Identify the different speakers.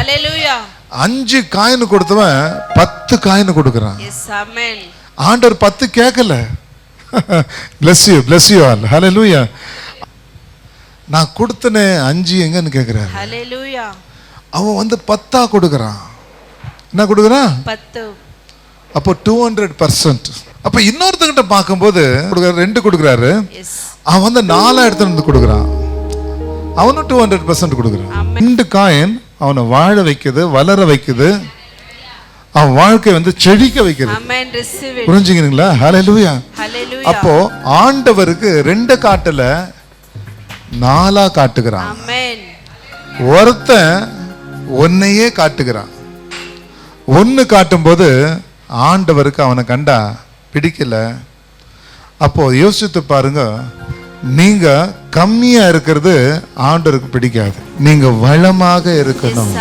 Speaker 1: ஹalleluya.
Speaker 2: 5 coin கொடுத்தவன் 10 coin கொடுக்கறான்.
Speaker 1: Yes, amen.
Speaker 2: ஆண்டவர் 10 கேட்கல. bless you all. hallelujah. நான் கொடுத்தனே 5 எங்கன்னு கேக்குறாரு.
Speaker 1: ஹalleluya.
Speaker 2: அவன் வந்து 10 கொடுக்கறான். என்ன கொடுக்கறான்? 10. அப்போ 200%. அப்ப இன்னொருத்தங்கிட்ட பார்க்கும்போது 2 கொடுக்கறாரு. அவன் வந்து 4 எடுத்து வந்து கொடுக்கறான். அவனும் 200% கொடுக்கறான். 2 காயின் அவனை வாழ வைக்குது, வளர வைக்குது, அவன் வாழ்க்கை வந்து செழிக்க வைக்குது. புரிஞ்சுக்கிறீங்களா? ஹalleluya. அப்போ ஆண்டவருக்கு 2 காட்டல 4 காட்டுகிறான். ஒருத்தன் ஒன்னையே காட்டுகிறான். 1 காட்டும் போது ஆண்டவருக்கு அவனை கண்டா பிடிக்கல. அப்போ யோசித்து பாருங்க, நீங்க கம்மியா இருக்கிறது ஆண்டவருக்கு பிடிக்காது. நீங்க வளமாக இருக்கணும்.